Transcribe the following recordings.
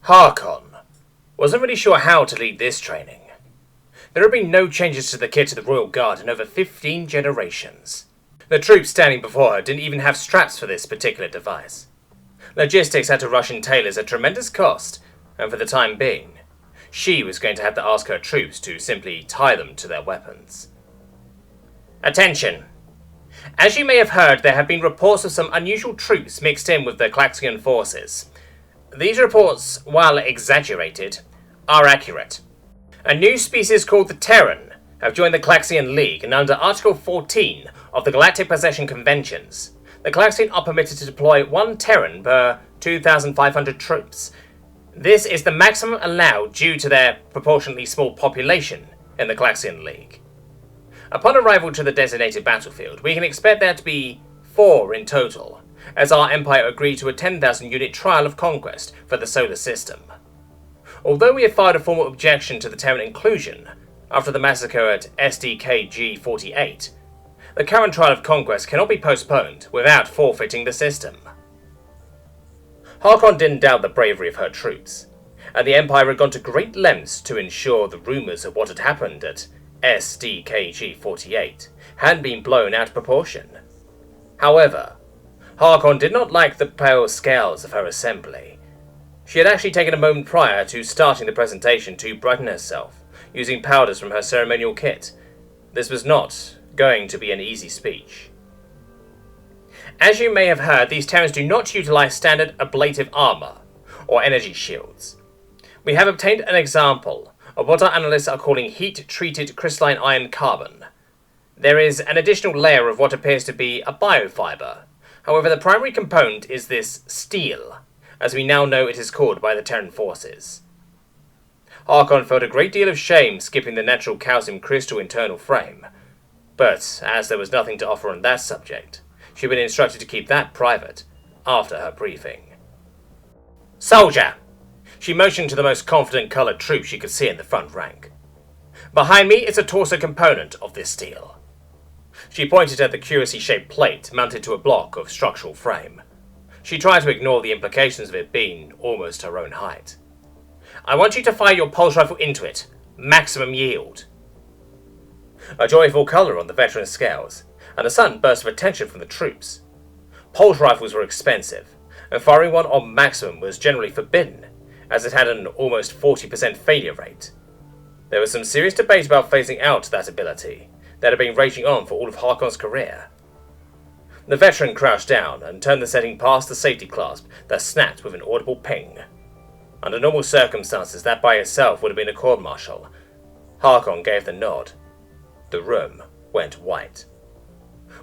Harkon wasn't really sure how to lead this training. There had been no changes to the kit of the Royal Guard in over 15 generations. The troops standing before her didn't even have straps for this particular device. Logistics had to rush in tailors at tremendous cost, and for the time being, she was going to have to ask her troops to simply tie them to their weapons. Attention! As you may have heard, there have been reports of some unusual troops mixed in with the Klaxian forces. These reports, while exaggerated, are accurate. A new species called the Terran have joined the Klaxian League, and under Article 14 of the Galactic Possession Conventions, the Klaxian are permitted to deploy 1 Terran per 2,500 troops. This is the maximum allowed due to their proportionately small population in the Klaxian League. Upon arrival to the designated battlefield, we can expect there to be 4 in total, as our Empire agreed to a 10,000 unit trial of conquest for the solar system. Although we have filed a formal objection to the Terran inclusion after the massacre at SDKG-48, the current trial of conquest cannot be postponed without forfeiting the system. Harkon didn't doubt the bravery of her troops, and the Empire had gone to great lengths to ensure the rumours of what had happened at SDKG-48 hadn't been blown out of proportion. However, Harkon did not like the pale scales of her assembly. She had actually taken a moment prior to starting the presentation to brighten herself, using powders from her ceremonial kit. This was not going to be an easy speech. As you may have heard, these Terrans do not utilize standard ablative armour or energy shields. We have obtained an example of what our analysts are calling heat-treated crystalline iron carbon. There is an additional layer of what appears to be a biofibre. However, the primary component is this steel, as we now know it is called by the Terran forces. Harkon felt a great deal of shame skipping the natural calcium crystal internal frame, but as there was nothing to offer on that subject, she had been instructed to keep that private after her briefing. Soldier! She motioned to the most confident coloured troop she could see in the front rank. Behind me is a torso component of this steel. She pointed at the curiously shaped plate mounted to a block of structural frame. She tried to ignore the implications of it being almost her own height. I want you to fire your pulse rifle into it. Maximum yield. A joyful colour on the veteran's scales, and a sudden burst of attention from the troops. Pulse rifles were expensive, and firing one on maximum was generally forbidden, as it had an almost 40% failure rate. There was some serious debate about phasing out that ability that had been raging on for all of Harkon's career. The veteran crouched down and turned the setting past the safety clasp that snapped with an audible ping. Under normal circumstances, that by itself would have been a court-martial. Harkon gave the nod. The room went white.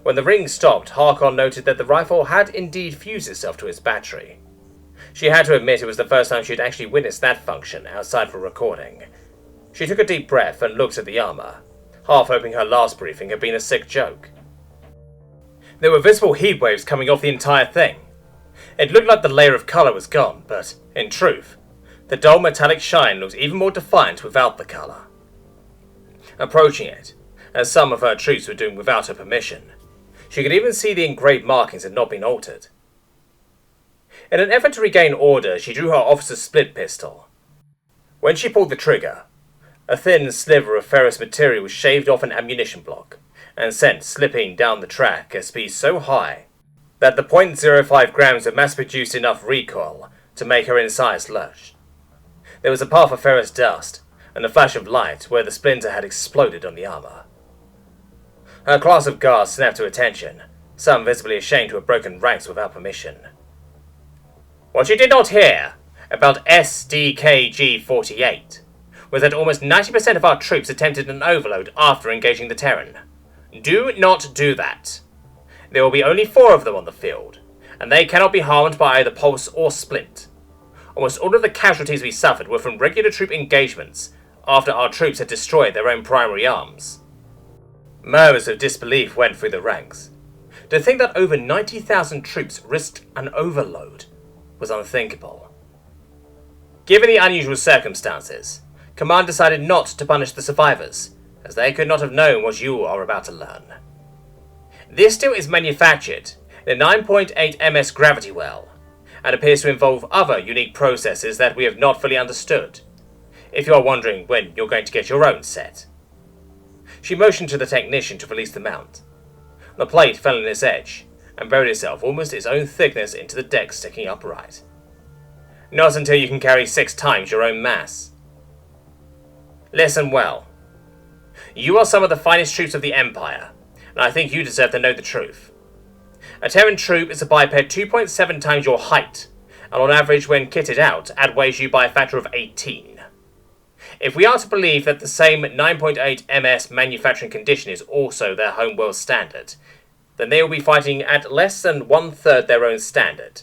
When the ring stopped, Harkon noted that the rifle had indeed fused itself to its battery. She had to admit it was the first time she had actually witnessed that function outside of a recording. She took a deep breath and looked at the armour, half hoping her last briefing had been a sick joke. There were visible heat waves coming off the entire thing. It looked like the layer of colour was gone, but, in truth, the dull metallic shine looked even more defiant without the colour. Approaching it, as some of her troops were doing without her permission, she could even see the engraved markings had not been altered. In an effort to regain order, she drew her officer's split pistol. When she pulled the trigger, a thin sliver of ferrous material was shaved off an ammunition block and sent slipping down the track at speed so high that the 0.05 grams had mass-produced enough recoil to make her insides lurch. There was a puff of ferrous dust and a flash of light where the splinter had exploded on the armour. Her class of guards snapped to attention, some visibly ashamed to have broken ranks without permission. What you did not hear about SDKG-48 was that almost 90% of our troops attempted an overload after engaging the Terran. Do not do that. There will be only 4 of them on the field, and they cannot be harmed by either pulse or splint. Almost all of the casualties we suffered were from regular troop engagements after our troops had destroyed their own primary arms. Murmurs of disbelief went through the ranks. To think that over 90,000 troops risked an overload was unthinkable. Given the unusual circumstances, Command decided not to punish the survivors, as they could not have known what you are about to learn. This steel is manufactured in a 9.8 ms gravity well, and appears to involve other unique processes that we have not fully understood. If you are wondering when you're going to get your own set. She motioned to the technician to release the mount. The plate fell on its edge, and buried itself almost its own thickness into the deck sticking upright. Not until you can carry 6 times your own mass. Listen well. You are some of the finest troops of the Empire, and I think you deserve to know the truth. A Terran troop is a biped 2.7 times your height, and on average when kitted out, outweighs you by a factor of 18. If we are to believe that the same 9.8 ms manufacturing condition is also their homeworld standard, then they will be fighting at less than 1/3 their own standard.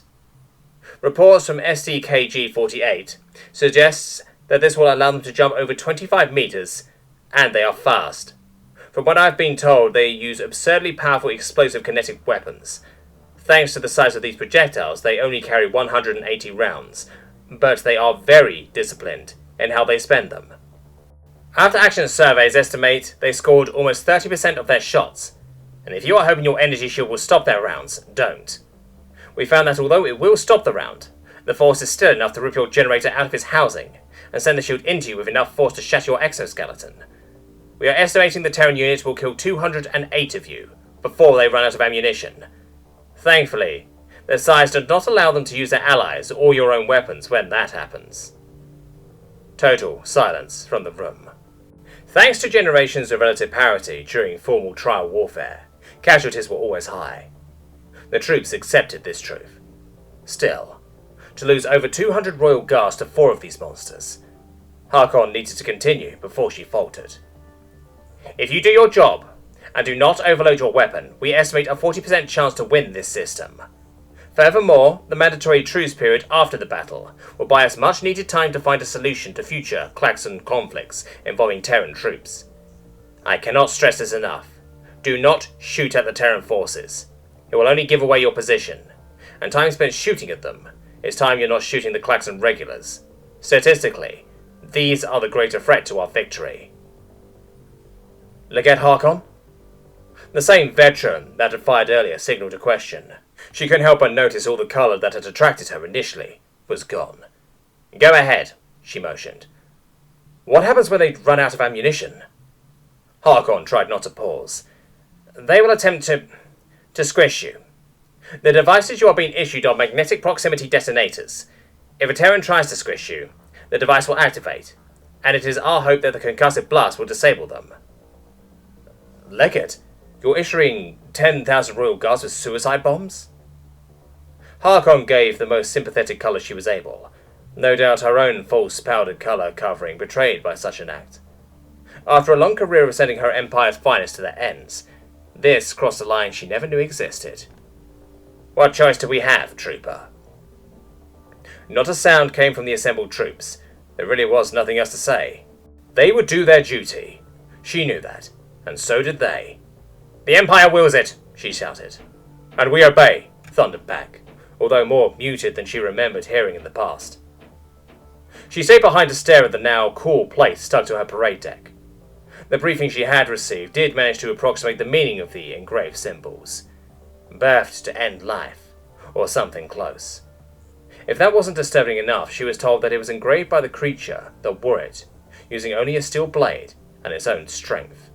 Reports from SDKG-48 suggests that this will allow them to jump over 25 meters, and they are fast. From what I've been told, they use absurdly powerful explosive kinetic weapons. Thanks to the size of these projectiles, they only carry 180 rounds, but they are very disciplined in how they spend them. After action surveys estimate they scored almost 30% of their shots, and if you are hoping your energy shield will stop their rounds, don't. We found that although it will stop the round, the force is still enough to rip your generator out of its housing, and send the shield into you with enough force to shatter your exoskeleton. We are estimating the Terran unit will kill 208 of you, before they run out of ammunition. Thankfully, their size does not allow them to use their allies or your own weapons when that happens. Total silence from the room. Thanks to generations of relative parity during formal trial warfare, casualties were always high. The troops accepted this truth. Still, to lose over 200 royal guards to 4 of these monsters, Harkon needed to continue before she faltered. If you do your job, and do not overload your weapon, we estimate a 40% chance to win this system. Furthermore, the mandatory truce period after the battle will buy us much needed time to find a solution to future Klaxon conflicts involving Terran troops. I cannot stress this enough. Do not shoot at the Terran forces. It will only give away your position, and time spent shooting at them is time you're not shooting the Klaxon regulars. Statistically, these are the greater threat to our victory. Legate Harkon? The same veteran that had fired earlier signaled a question. She couldn't help but notice all the colour that had attracted her initially was gone. Go ahead, she motioned. What happens when they run out of ammunition? Harkon tried not to pause. They will attempt to squish you. The devices you are being issued are magnetic proximity detonators. If a Terran tries to squish you, the device will activate, and it is our hope that the concussive blast will disable them. Legate, you're issuing 10,000 royal guards with suicide bombs? Harkon gave the most sympathetic colour she was able, no doubt her own false powdered colour covering betrayed by such an act. After a long career of sending her empire's finest to their ends, this crossed a line she never knew existed. What choice do we have, trooper? Not a sound came from the assembled troops. There really was nothing else to say. They would do their duty. She knew that, and so did they. The Empire wills it, she shouted. And we obey, thundered back, although more muted than she remembered hearing in the past. She stayed behind to stare at the now cool plate stuck to her parade deck. The briefing she had received did manage to approximate the meaning of the engraved symbols. Birthed to end life, or something close. If that wasn't disturbing enough, she was told that it was engraved by the creature that wore it, using only a steel blade and its own strength.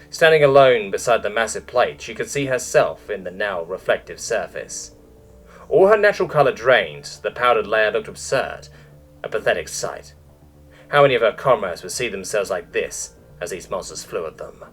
Standing alone beside the massive plate, she could see herself in the now reflective surface. All her natural colour drained, the powdered layer looked absurd, a pathetic sight. How many of her comrades would see themselves like this as these monsters flew at them?